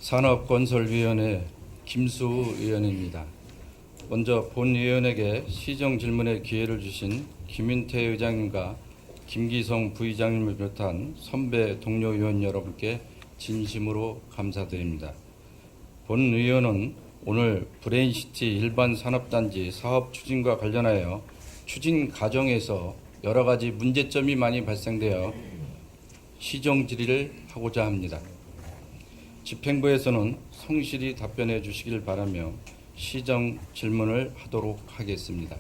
산업건설위원회 김수우 의원입니다. 먼저 본 의원에게 시정 질문의 기회를 주신 김윤태 의장님과 김기성 부의장님을 비롯한 선배 동료 의원 여러분께 진심으로 감사드립니다. 본 의원은 오늘 브레인시티 일반 산업단지 사업 추진과 관련하여 추진 과정에서 여러 가지 문제점이 많이 발생되어 시정 질의를 하고자 합니다. 집행부에서는 성실히 답변해 주시길 바라며 시정 질문을 하도록 하겠습니다.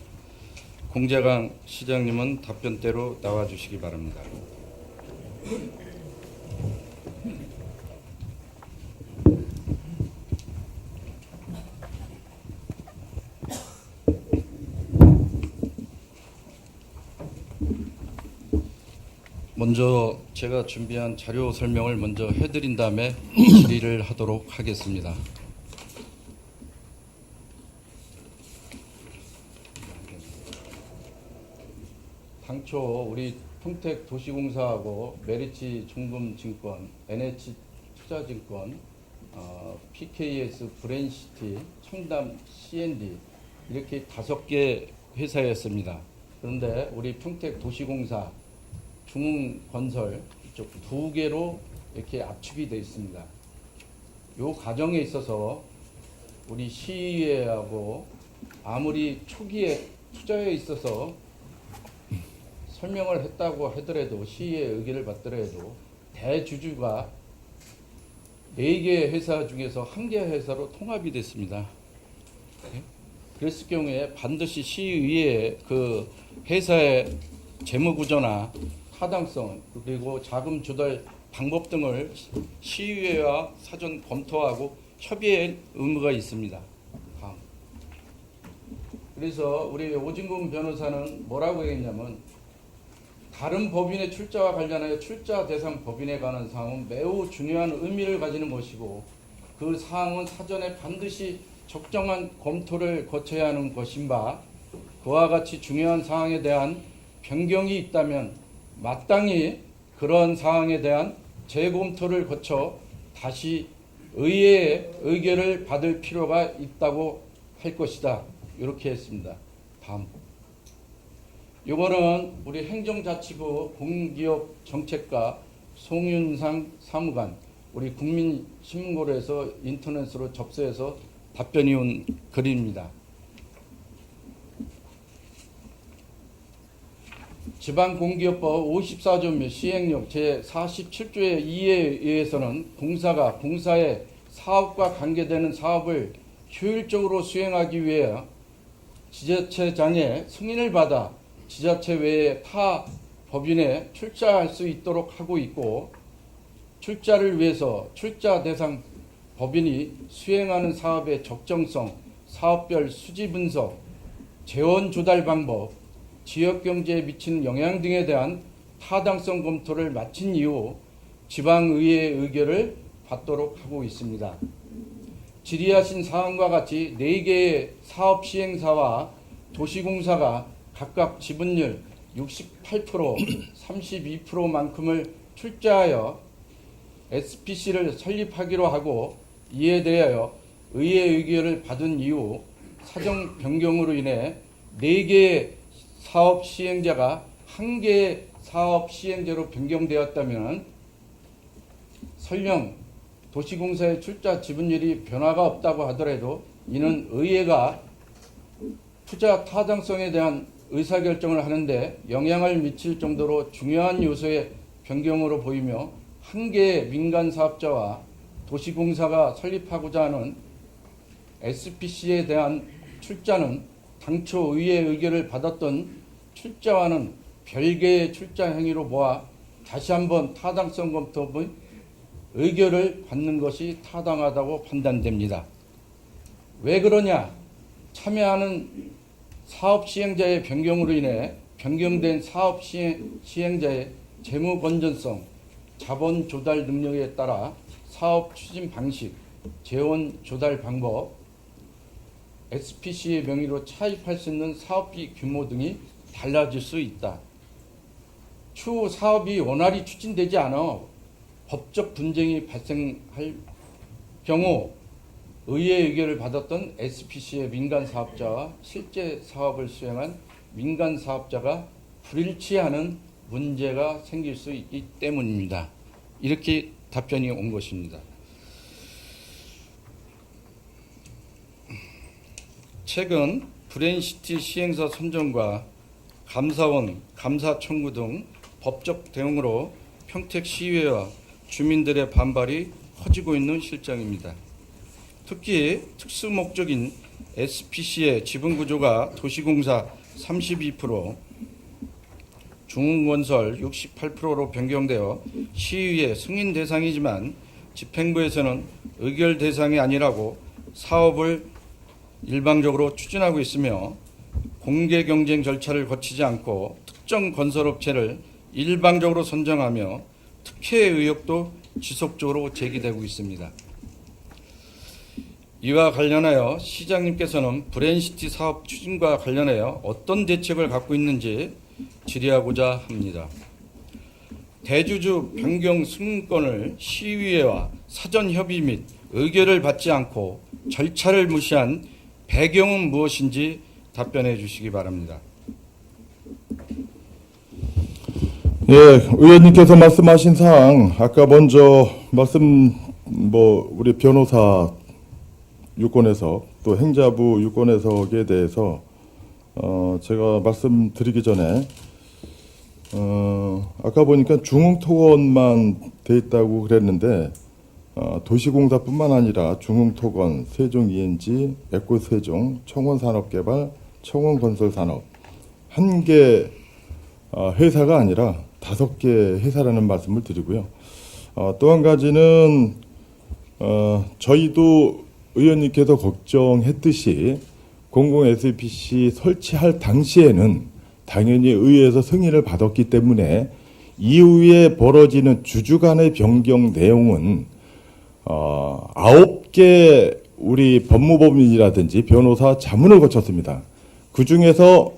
공재강 시장님은 답변대로 나와 주시기 바랍니다. 먼저 제가 준비한 자료 설명을 먼저 해드린 다음에 질의를 하도록 하겠습니다. 당초 우리 평택도시공사하고 메리츠 종금증권, NH투자증권, PKS 브레인시티, 청담 C&D 이렇게 5개 회사였습니다. 그런데 우리 평택도시공사, 중흥건설 이쪽 2개로 이렇게 압축이 되어 있습니다. 이 과정에 있어서 우리 시의회하고 아무리 초기에 투자에 있어서 설명을 했다고 하더라도 시의회 의견을 받더라도 대주주가 4개 회사 중에서 1개 회사로 통합이 됐습니다. 그랬을 경우에 반드시 시의회의 그 회사의 재무구조나 타당성 그리고 자금 조달 방법 등을 시의회와 사전 검토하고 협의할 의무가 있습니다. 그래서 우리 오진금 변호사는 뭐라고 했냐면 다른 법인의 출자와 관련하여 출자 대상 법인에 관한 사항은 매우 중요한 의미를 가지는 것이고 그 사항은 사전에 반드시 적정한 검토를 거쳐야 하는 것인 바 그와 같이 중요한 사항에 대한 변경이 있다면 마땅히 그런 사항에 대한 재검토를 거쳐 다시 의회의 의결을 받을 필요가 있다고 할 것이다. 이렇게 했습니다. 다음. 이거는 우리 행정자치부 공기업정책과 송윤상 사무관 우리 국민신문고에서 인터넷으로 접수해서 답변이 온 글입니다. 지방공기업법 54조 시행령 제47조의 2에 의해서는 공사가 공사의 사업과 관계되는 사업을 효율적으로 수행하기 위해 지자체장의 승인을 받아 지자체 외의 타 법인에 출자할 수 있도록 하고 있고 출자를 위해서 출자 대상 법인이 수행하는 사업의 적정성, 사업별 수지 분석, 재원 조달 방법, 지역경제에 미치는 영향 등에 대한 타당성 검토를 마친 이후 지방의회의 의결을 받도록 하고 있습니다. 질의하신 사항과 같이 4개의 사업시행사와 도시공사가 각각 지분율 68%, 32%만큼을 출자하여 SPC를 설립하기로 하고 이에 대하여 의회 의결을 받은 이후 사정 변경으로 인해 4개의 사업 시행자가 1개의 사업 시행자로 변경되었다면 설령 도시공사의 출자 지분율이 변화가 없다고 하더라도 이는 의회가 투자 타당성에 대한 의사결정을 하는데 영향을 미칠 정도로 중요한 요소의 변경으로 보이며 1개의 민간 사업자와 도시공사가 설립하고자 하는 SPC에 대한 출자는 당초 의회 의결을 받았던 출자와는 별개의 출자 행위로 보아 다시 한번 타당성 검토 및 의결을 받는 것이 타당하다고 판단됩니다. 왜 그러냐? 참여하는 사업 시행자의 변경으로 인해 변경된 사업 시행자의 재무 건전성, 자본 조달 능력에 따라 사업 추진 방식, 재원 조달 방법, SPC의 명의로 차입할 수 있는 사업비 규모 등이 달라질 수 있다. 추후 사업이 원활히 추진되지 않아 법적 분쟁이 발생할 경우 의회 의결을 받았던 SPC의 민간 사업자와 실제 사업을 수행한 민간 사업자가 불일치하는 문제가 생길 수 있기 때문입니다. 이렇게 답변이 온 것입니다. 최근 브레인시티 시행사 선정과 감사원, 감사 청구 등 법적 대응으로 평택시의회와 주민들의 반발이 커지고 있는 실정입니다. 특히 특수목적인 SPC의 지분구조가 도시공사 32%, 중흥건설 68%로 변경되어 시의회 승인 대상이지만 집행부에서는 의결 대상이 아니라고 사업을 일방적으로 추진하고 있으며 공개 경쟁 절차를 거치지 않고 특정 건설업체를 일방적으로 선정하며 특혜의 의혹도 지속적으로 제기되고 있습니다. 이와 관련하여 시장님께서는 브레인시티 사업 추진과 관련하여 어떤 대책을 갖고 있는지 질의하고자 합니다. 대주주 변경 승인권을 시의회와 사전 협의 및 의결을 받지 않고 절차를 무시한 배경은 무엇인지 답변해 주시기 바랍니다. 예, 의원님께서 말씀하신 사항 아까 먼저 우리 변호사 유권해석 또 행자부 유권해석에 대해서 제가 말씀드리기 전에 아까 보니까 중흥토건만 돼 있다고 그랬는데 도시공사뿐만 아니라 중흥토건, 세종-ENG, 에코세종, 청원산업개발, 청원건설산업 한 개 회사가 아니라 5개 회사라는 말씀을 드리고요. 또 한 가지는 저희도 의원님께서 걱정했듯이 공공 SPC 설치할 당시에는 당연히 의회에서 승인을 받았기 때문에 이후에 벌어지는 주주 간의 변경 내용은 9개 우리 법무법인이라든지 변호사 자문을 거쳤습니다. 그 중에서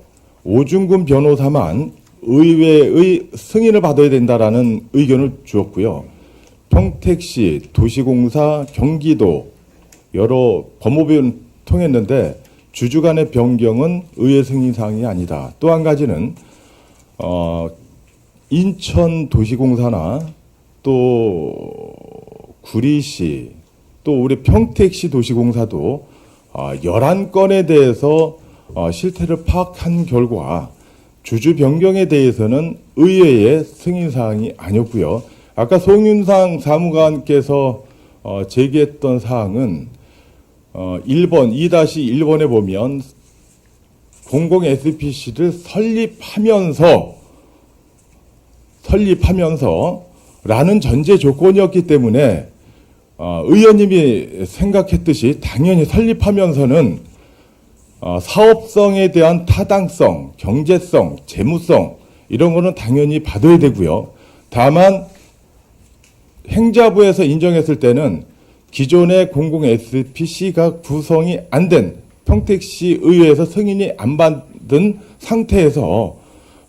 오중근 변호사만 의회의 승인을 받아야 된다라는 의견을 주었고요. 평택시, 도시공사, 경기도 여러 법무법인 통했는데 주주 간의 변경은 의회 승인 사항이 아니다. 또 한 가지는 인천 도시공사나 또 구리시 또 우리 평택시 도시공사도 11건에 대해서 실태를 파악한 결과 주주 변경에 대해서는 의회의 승인 사항이 아니었고요. 아까 송윤상 사무관께서 제기했던 사항은 1번 2-1번에 보면 공공 SPC를 설립하면서라는 전제 조건이었기 때문에 의원님이 생각했듯이 당연히 설립하면서는 사업성에 대한 타당성, 경제성, 재무성 이런 거는 당연히 받아야 되고요. 다만 행자부에서 인정했을 때는 기존의 공공 SPC가 구성이 안 된 평택시 의회에서 승인이 안 받은 상태에서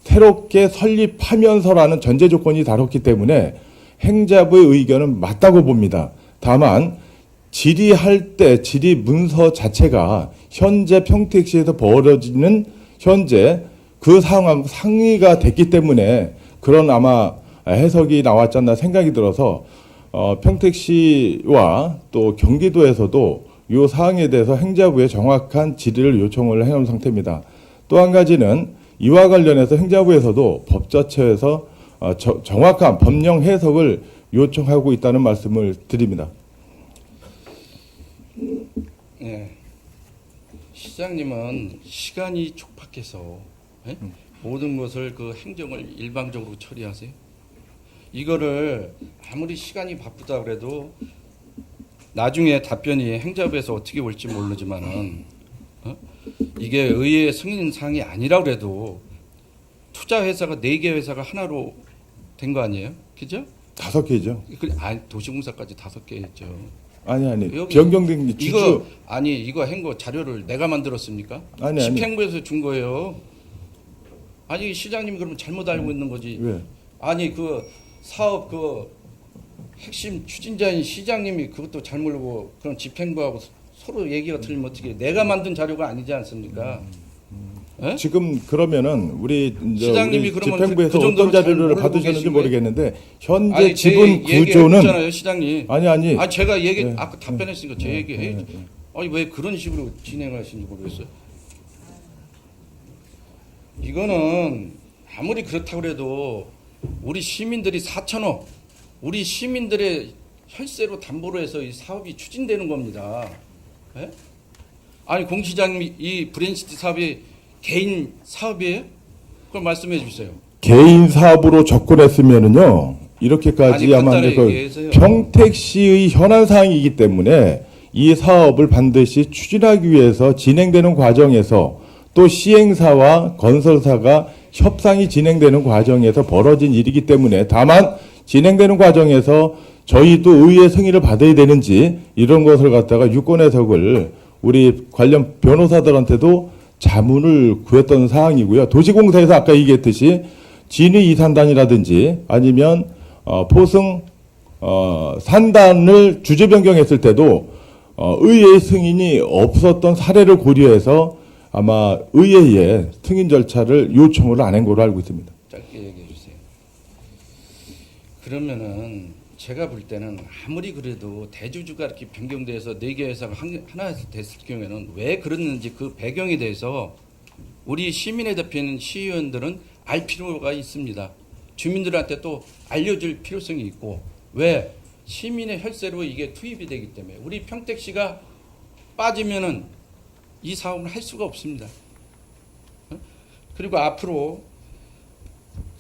새롭게 설립하면서라는 전제 조건이 다뤘기 때문에 행자부의 의견은 맞다고 봅니다. 다만 질의할 때 질의 문서 자체가 현재 평택시에서 벌어지는 현재 그 상황 상의가 됐기 때문에 그런 아마 해석이 나왔지 않나 생각이 들어서 평택시와 또 경기도에서도 이 사항에 대해서 행자부에 정확한 질의를 요청을 해놓은 상태입니다. 또 한 가지는 이와 관련해서 행자부에서도 법자처에서 정확한 법령 해석을 요청하고 있다는 말씀을 드립니다. 네. 시장님은 시간이 촉박해서 모든 것을 그 행정을 일방적으로 처리하세요. 이거를 아무리 시간이 바쁘다 그래도 나중에 답변이 행자부에서 어떻게 올지 모르지만은 이게 의회 승인 사항이 아니라 그래도 투자 회사가 4개 회사가 하나로 된 거 아니에요? 그죠? 5개죠. 아니 도시공사까지 5개죠. 아니 여기 변경된 게 주주 이거 행거 자료를 내가 만들었습니까? 아니. 집행부에서 준 거예요. 아니 시장님이 그러면 잘못 알고 있는 거지. 왜? 아니 그 사업 그 핵심 추진자인 시장님이 그것도 잘 모르고 그런 집행부하고 서로 얘기가 틀리면 어떻게 내가 만든 자료가 아니지 않습니까? 예? 지금 그러면은 우리 시장님이 그러면 집행부에서 그 정도는 어떤 잘 자료를 모르고 받으셨는지 계신 거예요? 모르겠는데 현재 아니, 제 지분 얘기 구조는 해줬잖아요, 시장님. 아니 아 제가 얘기 네. 아까 답변했으니까 제 얘기 해야죠. 아니 왜 그런 식으로 진행하시는지 모르겠어요. 이거는 아무리 그렇다고 해도 우리 시민들이 4천억, 우리 시민들의 혈세로 담보로 해서 이 사업이 추진되는 겁니다. 예? 아니 공 시장님 이 브랜시티 사업이 개인 사업이에요? 그걸 말씀해 주세요. 개인 사업으로 접근했으면은요 이렇게까지 아니, 아마 간단히 이제 그 얘기해서요. 평택시의 현안 사항이기 때문에 이 사업을 반드시 추진하기 위해서 진행되는 과정에서 또 시행사와 건설사가 협상이 진행되는 과정에서 벌어진 일이기 때문에 다만 진행되는 과정에서 저희도 의회 승인을 받아야 되는지 이런 것을 갖다가 유권 해석을 우리 관련 변호사들한테도 자문을 구했던 사항이고요. 도시공사에서 아까 얘기했듯이 진위 이산단이라든지 아니면 포승 산단을 주제 변경했을 때도 의회의 승인이 없었던 사례를 고려해서 아마 의회에 승인 절차를 요청을 안 한 걸로 알고 있습니다. 짧게 얘기해 주세요. 그러면은 제가 볼 때는 아무리 그래도 대주주가 이렇게 변경돼서 4개 회사가 하나 됐을 경우에는 왜 그랬는지 그 배경에 대해서 우리 시민의 대표인 시의원들은 알 필요가 있습니다. 주민들한테 또 알려줄 필요성이 있고 왜 시민의 혈세로 이게 투입이 되기 때문에 우리 평택시가 빠지면은 이 사업을 할 수가 없습니다. 그리고 앞으로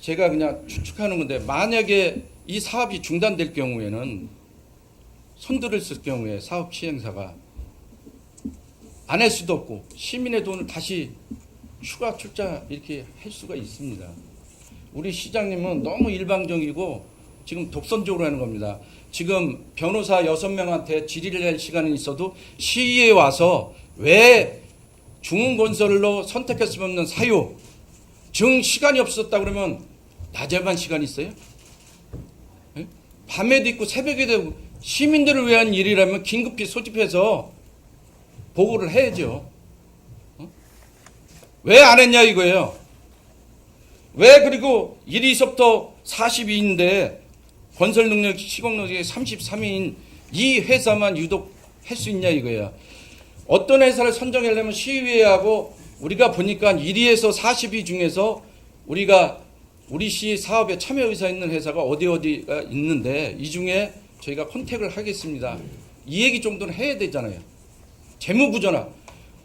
제가 그냥 추측하는 건데 만약에 이 사업이 중단될 경우에는 손들을 쓸 경우에 사업 시행사가 안 할 수도 없고 시민의 돈을 다시 추가 출자 이렇게 할 수가 있습니다. 우리 시장님은 너무 일방적이고 지금 독선적으로 하는 겁니다. 지금 변호사 6명한테 질의를 할 시간은 있어도 시의회에 와서 왜 중흥건설로 선택할 수 없는 사유 정 시간이 없었다 그러면 낮에만 시간이 있어요? 예? 밤에도 있고 새벽에도 있고 시민들을 위한 일이라면 긴급히 소집해서 보고를 해야죠. 왜 안 했냐 이거예요. 왜 그리고 1위서부터 42인데 건설 능력, 시공 능력이 33인 이 회사만 유독 할 수 있냐 이거야. 어떤 회사를 선정하려면 시의회하고 우리가 보니까 1위에서 42 중에서 우리가 우리 시 사업에 참여 의사 있는 회사가 어디가 있는데 이 중에 저희가 컨택을 하겠습니다. 이 얘기 정도는 해야 되잖아요. 재무부전화.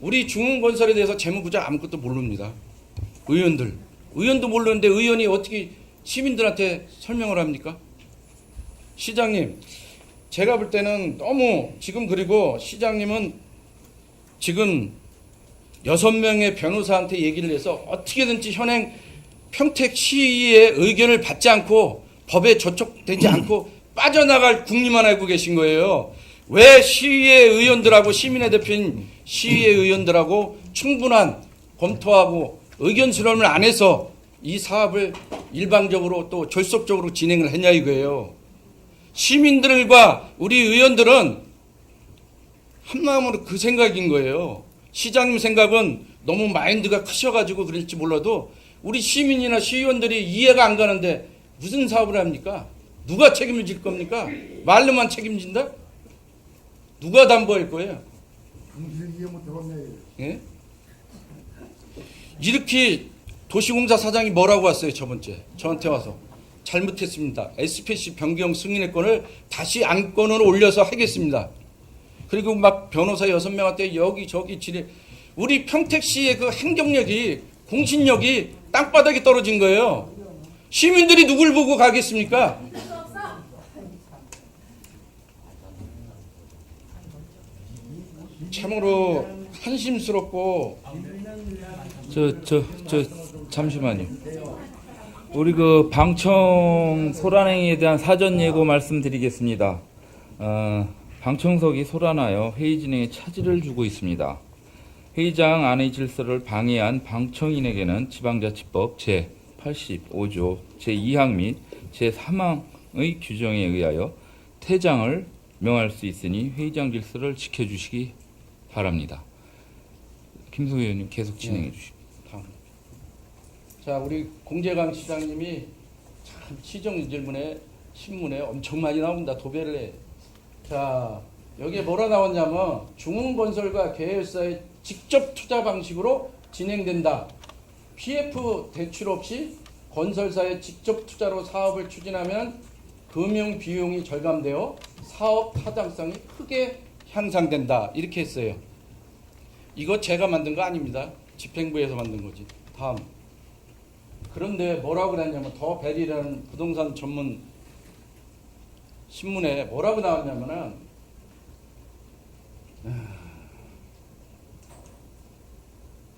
우리 중흥건설에 대해서 재무부장 아무것도 모릅니다. 의원도 모르는데 의원이 어떻게 시민들한테 설명을 합니까? 시장님, 제가 볼 때는 너무 지금 그리고 시장님은 지금 6명의 변호사한테 얘기를 해서 어떻게든지 현행 평택시의 의견을 받지 않고 법에 저촉되지 않고 빠져나갈 궁리만 알고 계신 거예요. 왜 시의회 의원들하고 시민의 대표인 시의회 의원들하고 충분한 검토하고 의견 수렴을 안 해서 이 사업을 일방적으로 또 졸속적으로 진행을 했냐 이거예요. 시민들과 우리 의원들은 한마음으로 그 생각인 거예요. 시장님 생각은 너무 마인드가 크셔가지고 그럴지 몰라도 우리 시민이나 시의원들이 이해가 안 가는데 무슨 사업을 합니까? 누가 책임을 질 겁니까? 말로만 책임진다? 누가 담보할 거예요? 예? 이렇게 도시공사 사장이 뭐라고 왔어요 저번주에 저한테 와서 잘못했습니다. SPC 변경 승인의권을 다시 안건으로 올려서 하겠습니다. 그리고 막 변호사 6명한테 여기저기 지뢰. 우리 평택시의 그 행정력이 공신력이 땅바닥에 떨어진 거예요. 시민들이 누굴 보고 가겠습니까? 참으로 한심스럽고 잠시만요. 우리 그 방청 소란행위에 대한 사전 예고 말씀드리겠습니다. 방청석이 소란하여 회의 진행에 차질을 주고 있습니다. 회의장 안의 질서를 방해한 방청인에게는 지방자치법 제85조 제2항 및 제3항의 규정에 의하여 퇴장을 명할 수 있으니 회의장 질서를 지켜주시기 바랍니다. 김성회 의원님 계속 진행해 주십시오. 다음. 자, 우리 공재강 시장님이 참 시정 질문에 신문에 엄청 많이 나옵니다. 도배를 해. 자, 여기에 뭐라 나왔냐면 중흥건설과 계열사의 직접 투자 방식으로 진행된다. PF 대출 없이 건설사의 직접 투자로 사업을 추진하면 금융 비용이 절감되어 사업 타당성이 크게 향상된다. 이렇게 했어요. 이거 제가 만든 거 아닙니다. 집행부에서 만든 거지. 다음. 그런데 뭐라고 그랬냐면 더 벨이라는 부동산 전문 신문에 뭐라고 나왔냐면은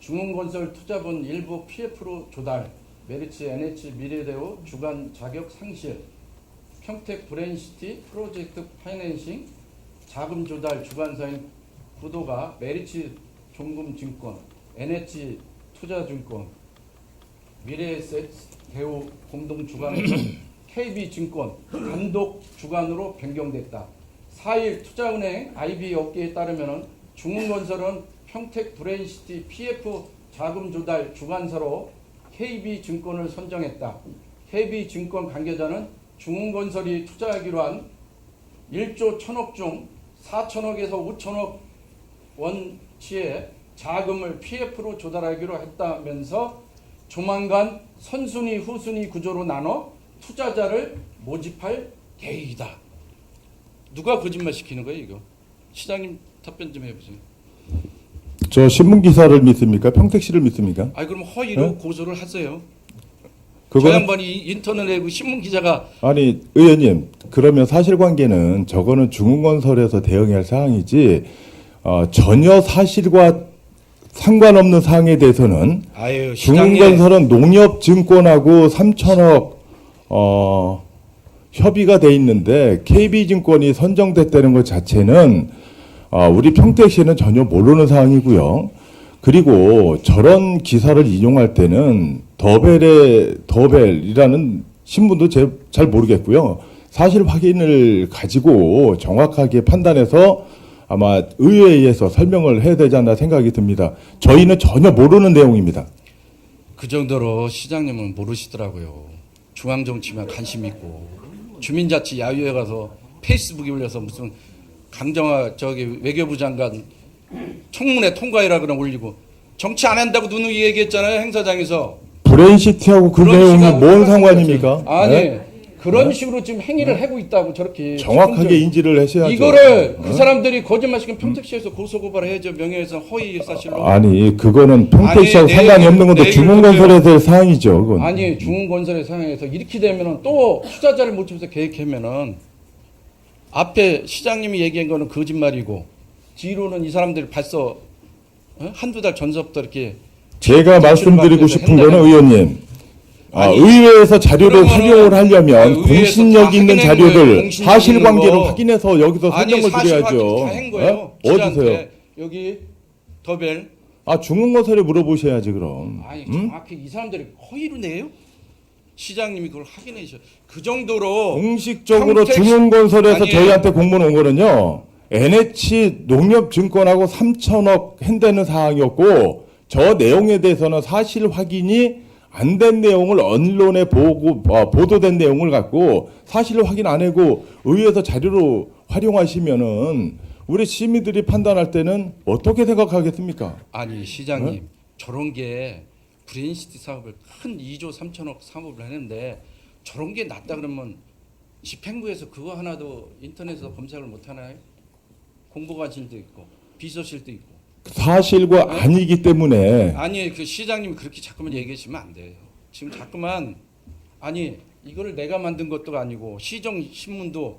중흥건설 투자분 일부 PF로 조달, 메리츠 NH 미래대우 주간 자격 상실, 평택 브레인시티 프로젝트 파이낸싱 자금 조달 주관사인 구도가 메리츠 종금증권, NH 투자증권, 미래에셋 대우 공동 주관으로 KB증권 단독 주관으로 변경됐다. 4일 투자은행 IB 업계에 따르면 중흥건설은 평택 브레인시티 PF 자금 조달 주관사로 KB증권을 선정했다. KB증권 관계자는 중흥건설이 투자하기로 한 1조 1000억 중 4천억에서 5천억 원치의 자금을 PF로 조달하기로 했다면서 조만간 선순위 후순위 구조로 나눠 투자자를 모집할 계획이다. 누가 거짓말 시키는 거예요 이거? 시장님 답변 좀 해보세요. 저 신문 기사를 믿습니까? 평택시를 믿습니까? 아니 그럼 허위로 네? 고소를 하세요. 저 그거는 양반이 인터넷에 그 신문 기자가 아니 의원님 그러면 사실관계는 저거는 중흥건설에서 대응해야 할 사항이지 전혀 사실과 상관없는 사항에 대해서는 아유 시장님 중흥건설은 농협증권하고 3천억 협의가 돼 있는데 KB증권이 선정됐다는 것 자체는 우리 평택시는 전혀 모르는 사항이고요. 그리고 저런 기사를 인용할 때는 더벨이라는 신문도 잘 모르겠고요. 사실 확인을 가지고 정확하게 판단해서 아마 의회에서 설명을 해야 되지 않나 생각이 듭니다. 저희는 전혀 모르는 내용입니다. 그 정도로 시장님은 모르시더라고요. 중앙정치만 관심 있고 주민자치 야유회 가서 페이스북에 올려서 무슨 강정화 저기 외교부 장관 청문회 통과해라 그럼 올리고 정치 안 한다고 누누이 얘기했잖아요 행사장에서. 브레인시티하고 그 그런 내용이 식으로 뭔 하는 상관입니까? 아니 네? 그런 식으로 지금 행위를 하고 있다고 저렇게 정확하게 인지를 하셔야죠. 이거를 그 사람들이 거짓말시키면 평택시에서 고소고발해야죠. 명예훼손 허위 사실로. 아니 그거는 평택시하고 아니, 상관이 없는 건데 내일 중흥건설에서의 사항이죠. 그건. 아니 중흥건설의 상황에서 이렇게 되면은 또 투자자를 모집해서 계획하면은 앞에 시장님이 얘기한 거는 거짓말이고 뒤로는 이 사람들이 벌써 한두 달 전서부터 이렇게 제가 말씀드리고 싶은 거는 의원님, 아니, 의회에서 자료를 그러면은 활용을 하려면 아니, 의회에서 공신력 다 있는 확인한 자료들, 거예요. 공신력 사실관계를 있는 거. 확인해서 여기서 아니 설명을 사실 확인 드려야죠. 다한 거예요. 어디서요? 기자한테 여기 더벨. 중흥건설에 물어보셔야지 그럼. 아니 응? 정확히 이 사람들이 허위로 내요? 시장님이 그걸 확인해 주셔. 그 정도로 공식적으로 평택- 중흥건설에서 아니, 저희한테 공문 온 거는요. NH 농협증권하고 3천억 한다는 사항이었고 저 내용에 대해서는 사실 확인이 안 된 내용을 언론에 보도된 내용을 갖고 사실 확인 안 하고 의회에서 자료로 활용하시면은 우리 시민들이 판단할 때는 어떻게 생각하겠습니까? 아니 시장님 저런 게 브레인시티 사업을 큰 2조 3천억 사업을 하는데 저런 게 낫다 그러면 집행부에서 그거 하나도 인터넷에서 검색을 못 하나요? 공보관실도 있고 비서실도 있고. 사실과 아니기 때문에 아니 그 시장님이 그렇게 자꾸만 얘기하시면 안 돼요. 지금 자꾸만 아니 이거를 내가 만든 것도 아니고 시정 신문도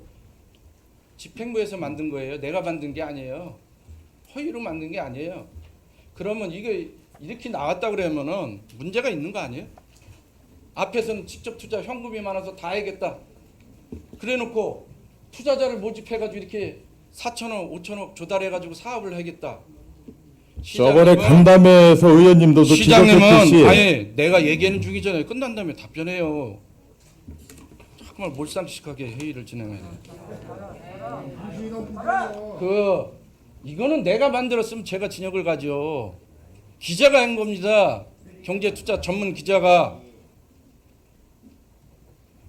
집행부에서 만든 거예요. 내가 만든 게 아니에요. 허위로 만든 게 아니에요. 그러면 이게 이렇게 나왔다 그러면은 문제가 있는 거 아니에요? 앞에서는 직접 투자 현금이 많아서 다 해야겠다. 그래놓고 투자자를 모집해가지고 이렇게 4천억, 5천억 조달해가지고 사업을 하겠다. 저번에 시장님은- 간담회에서 의원님도 시장님은 지적했듯이 아니 내가 얘기하는 중이잖아요. 끝난 다음에 답변해요. 정말 몰상식하게 회의를 진행해야 돼. 이거는 내가 만들었으면 제가 진역을 가죠. 기자가 한 겁니다. 경제투자 전문 기자가.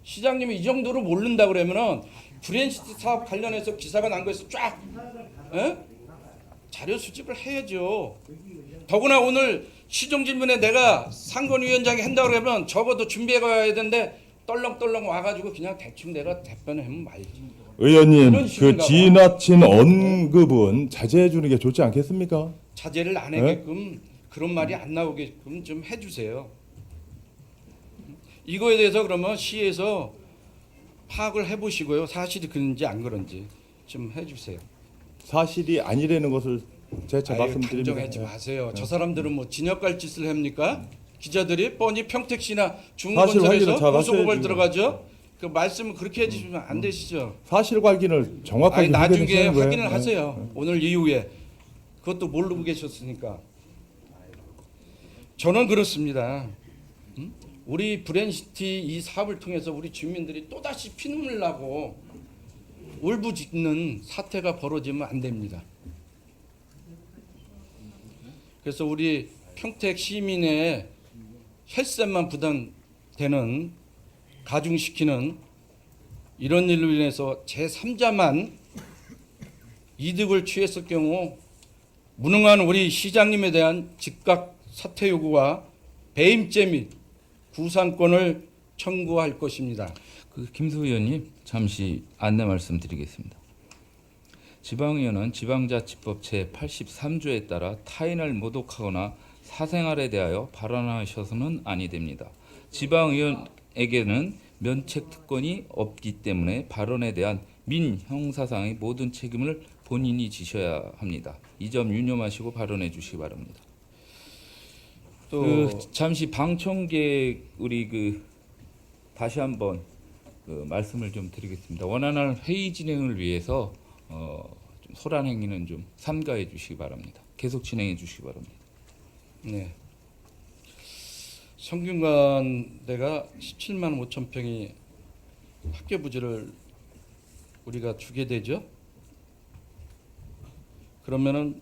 시장님이 이 정도로 모른다 그러면은 브랜시티 사업 관련해서 기사가 난 거에서 쫙 자료 수집을 해야죠. 더구나 오늘 시정 질문에 내가 상권위원장이 한다 그러면 적어도 준비해 가야 되는데 떨렁떨렁 와가지고 그냥 대충 내가 답변하면 말지. 의원님, 이런 그 식인가 봐. 지나친 언급은 자제해 주는 게 좋지 않겠습니까? 자제를 안 하게끔 그런 말이 안 나오게끔 좀 해주세요. 이거에 대해서 그러면 시에서 파악을 해보시고요. 사실이 그런지 안 그런지 좀 해주세요. 사실이 아니라는 것을 재차 아유, 말씀드립니다. 단정하지 예. 마세요. 저 사람들은 뭐 진역 갈 짓을 합니까? 기자들이 뻔히 평택시나 사실 중건설에서 확인을 잘 고소고발 하셔야지. 들어가죠. 그 말씀을 그렇게 해주시면 안 되시죠. 사실 확인을 정확하게 아니 나중에 확인하시는 거예요. 확인을 예. 하세요. 오늘 이후에 그것도 모르고 계셨으니까. 저는 그렇습니다. 우리 브랜시티 이 사업을 통해서 우리 주민들이 또다시 피눈물 나고 울부짖는 사태가 벌어지면 안 됩니다. 그래서 우리 평택 시민의 혈세만 부담되는 가중시키는 이런 일로 인해서 제3자만 이득을 취했을 경우 무능한 우리 시장님에 대한 즉각 사퇴 요구와 배임죄 및 구상권을 청구할 것입니다. 김수 의원님 잠시 안내 말씀드리겠습니다. 지방의원은 지방자치법 제83조에 따라 타인을 모독하거나 사생활에 대하여 발언하셔서는 아니 됩니다. 지방의원에게는 면책특권이 없기 때문에 발언에 대한 민형사상의 모든 책임을 본인이 지셔야 합니다. 이 점 유념하시고 발언해 주시기 바랍니다. 또 잠시 방청객 우리 다시 한번 말씀을 좀 드리겠습니다. 원활한 회의 진행을 위해서 좀 소란 행위는 좀 삼가해 주시기 바랍니다. 계속 진행해 주시기 바랍니다. 네. 성균관대가 17만 5천 평이 학교 부지를 우리가 주게 되죠. 그러면은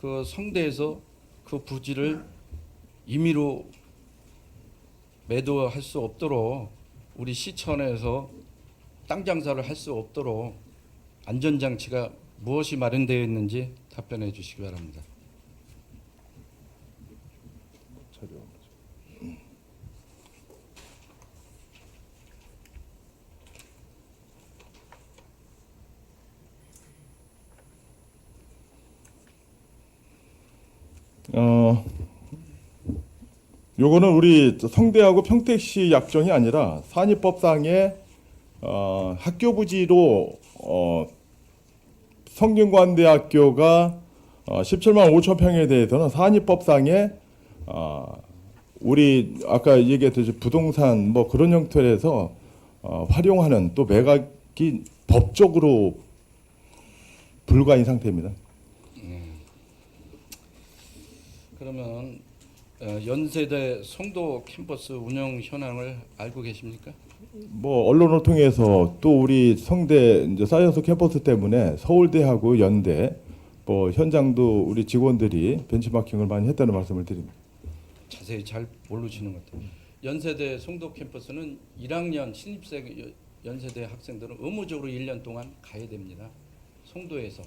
그 성대에서 그 부지를 임의로 매도할 수 없도록 우리 시청에서 땅 장사를 할 수 없도록 안전장치가 무엇이 마련되어 있는지 답변해 주시기 바랍니다. 요거는 우리 성대하고 평택시 약정이 아니라 산입법상의 학교 부지로 성균관대학교가 17만 5천 평에 대해서는 산입법상의 우리 아까 얘기했듯이 부동산 뭐 그런 형태에서 활용하는 또 매각이 법적으로 불가인 상태입니다. 그러면 연세대 송도 캠퍼스 운영 현황을 알고 계십니까? 뭐 언론을 통해서 또 우리 성대 이제 사이언스 캠퍼스 때문에 서울대하고 연대 뭐 현장도 우리 직원들이 벤치마킹을 많이 했다는 말씀을 드립니다. 자세히 잘 모르시는 것 같아요. 연세대 송도 캠퍼스는 1학년 신입생 연세대 학생들은 의무적으로 1년 동안 가야 됩니다. 송도에서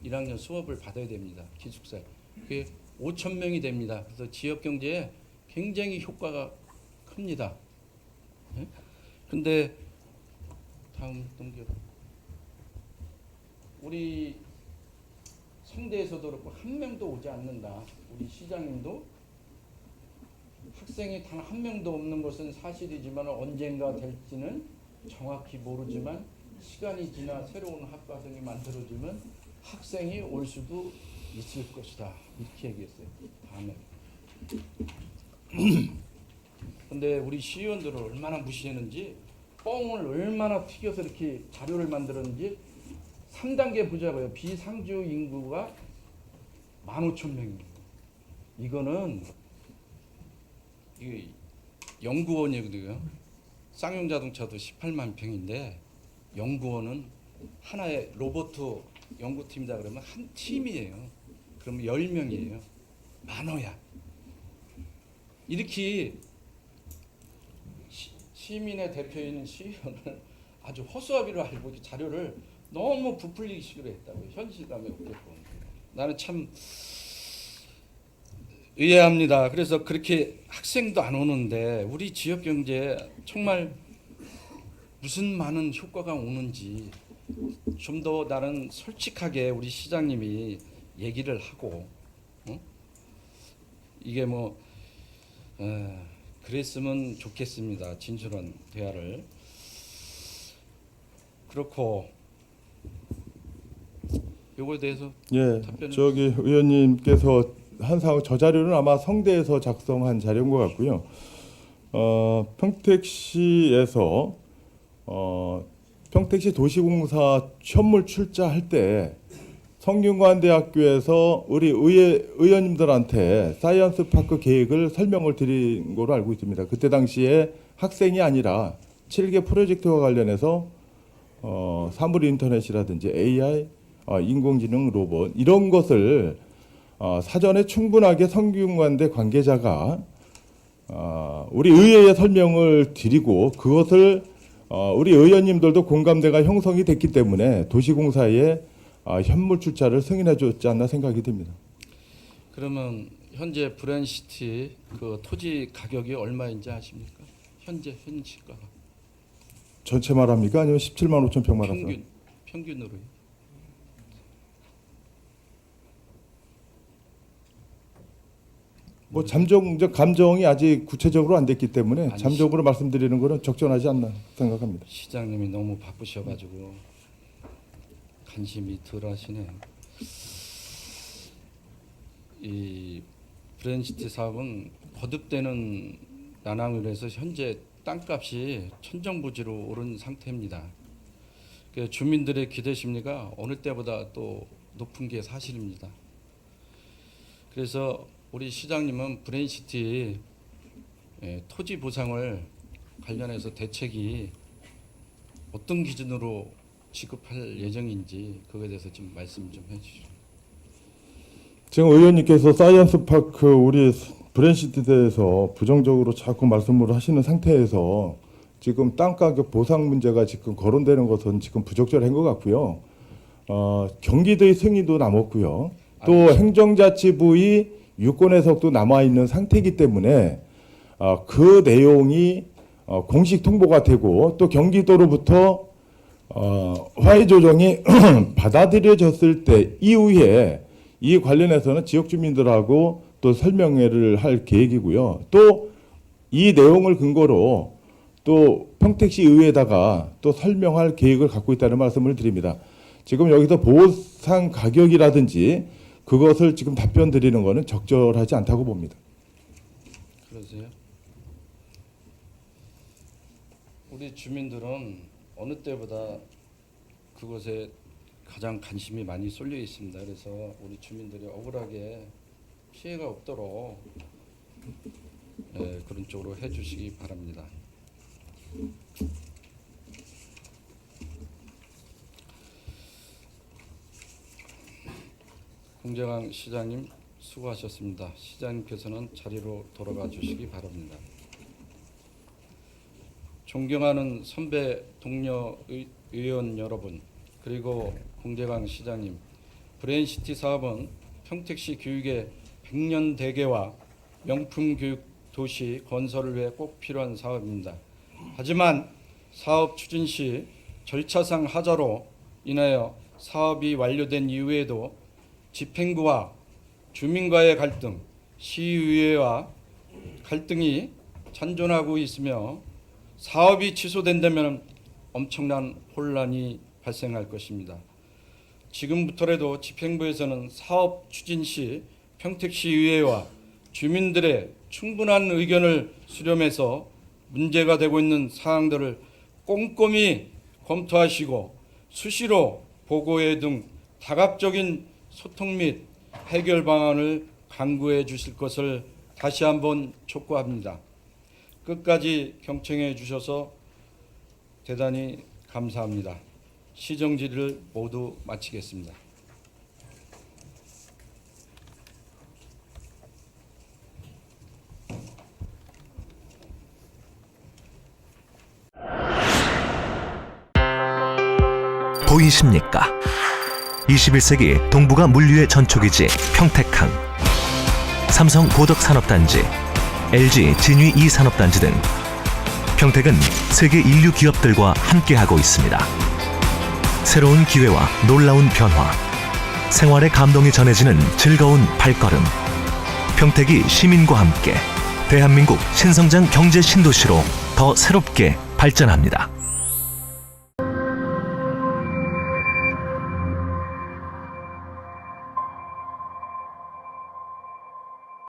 1학년 수업을 받아야 됩니다. 기숙사에. 그게 5천 명이 됩니다. 그래서 지역 경제에 굉장히 효과가 큽니다. 근데 다음 넘겨. 우리 성대에서도 그렇고 한 명도 오지 않는다. 우리 시장님도 학생이 단 한 명도 없는 것은 사실이지만 언젠가 될지는 정확히 모르지만 시간이 지나 새로운 학과생이 만들어지면 학생이 올 수도 있을 것이다. 이렇게 얘기했어요. 다음에. 근데 우리 시의원들을 얼마나 무시했는지 뻥을 얼마나 튀겨서 이렇게 자료를 만들었는지 3단계 보자고요. 비상주 인구가 15,000명입니다. 이거는 이게 연구원이거든요. 쌍용 자동차도 18만 평인데 연구원은 하나의 로봇 연구팀이다 그러면 한 팀이에요. 그러면 10명이에요. 많아야. 이렇게 시민의 대표인 시의원을 아주 허수아비로 알고 이 자료를 너무 부풀리기 식으로 했다고요. 현실감이 없겠고. 나는 참 의아합니다. 그래서 그렇게 학생도 안 오는데 우리 지역 경제에 정말 무슨 많은 효과가 오는지 좀 더 나는 솔직하게 우리 시장님이 얘기를 하고 이게 뭐 그랬으면 좋겠습니다. 진솔한 대화를. 그렇고 요거에 대해서 예, 답변을 저기 의원님께서 한 사항 저 자료는 아마 성대에서 작성한 자료인 것 같고요. 평택시에서 평택시 도시공사 현물 출자할 때 성균관대학교에서 우리 의원님들한테 사이언스 파크 계획을 설명을 드린 거로 알고 있습니다. 그때 당시에 학생이 아니라 7개 프로젝트와 관련해서 사물 인터넷이라든지 AI, 인공지능 로봇 이런 것을 사전에 충분하게 성균관대 관계자가 우리 의회에 설명을 드리고 그것을 우리 의원님들도 공감대가 형성이 됐기 때문에 도시공사에 현물 출자를 승인해 줬지 않나 생각이 듭니다. 그러면 현재 브랜시티 그 토지 가격이 얼마인지 아십니까? 현재 현시가가 전체 말합니까? 아니면 17만 5천 평 말합니까? 평균으로요. 뭐 감정이 아직 구체적으로 안 됐기 때문에 아니, 잠적으로 말씀드리는 것은 적절하지 않나 생각합니다. 시장님이 너무 바쁘셔가지고 관심이 덜하시네요. 이 브랜시티 사업은 거듭되는 난항으로 해서 현재 땅값이 천정부지로 오른 상태입니다. 그 주민들의 기대 심리가 어느 때보다 또 높은 게 사실입니다. 그래서 우리 시장님은 브랜시티 토지 보상을 관련해서 대책이 어떤 기준으로 지급할 예정인지 그거에 대해서 좀 말씀 좀 해주시죠. 지금 의원님께서 사이언스 파크 우리 브랜시티에 대해서 부정적으로 자꾸 말씀을 하시는 상태에서 지금 땅 가격 보상 문제가 지금 거론되는 것은 지금 부적절한 것 같고요. 경기도의 승인도 남았고요. 또 행정자치부의 유권 해석도 남아 있는 상태이기 때문에 그 내용이 공식 통보가 되고 또 경기도로부터 화해 조정이 받아들여졌을 때 이후에 이 관련해서는 지역 주민들하고 또 설명회를 할 계획이고요. 또 이 내용을 근거로 또 평택시 의회에다가 또 설명할 계획을 갖고 있다는 말씀을 드립니다. 지금 여기서 보상 가격이라든지 그것을 지금 답변 드리는 것은 적절하지 않다고 봅니다. 그러세요? 우리 주민들은 어느 때보다 그것에 가장 관심이 많이 쏠려 있습니다. 그래서 우리 주민들이 억울하게 피해가 없도록 그런 쪽으로 해주시기 바랍니다. 공재강 시장님 수고하셨습니다. 시장님께서는 자리로 돌아가 주시기 바랍니다. 존경하는 선배 동료 의원 여러분, 그리고 공재강 시장님, 브랜시티 사업은 평택시 교육의 100년 대계와 명품 교육 도시 건설을 위해 꼭 필요한 사업입니다. 하지만 사업 추진 시 절차상 하자로 인하여 사업이 완료된 이후에도 집행부와 주민과의 갈등, 시의회와 갈등이 잔존하고 있으며 사업이 취소된다면 엄청난 혼란이 발생할 것입니다. 지금부터라도 집행부에서는 사업 추진 시 평택시의회와 주민들의 충분한 의견을 수렴해서 문제가 되고 있는 사항들을 꼼꼼히 검토하시고 수시로 보고회 등 다각적인 소통 및 해결 방안을 강구해 주실 것을 다시 한번 촉구합니다. 끝까지 경청해 주셔서 대단히 감사합니다. 시정 질의를 모두 마치겠습니다. 보이십니까? 21세기 동북아 물류의 전초기지 평택항, 삼성 고덕산업단지, LG 진위 2산업단지 등 평택은 세계 인류 기업들과 함께하고 있습니다. 새로운 기회와 놀라운 변화, 생활의 감동이 전해지는 즐거운 발걸음. 평택이 시민과 함께 대한민국 신성장 경제 신도시로 더 새롭게 발전합니다.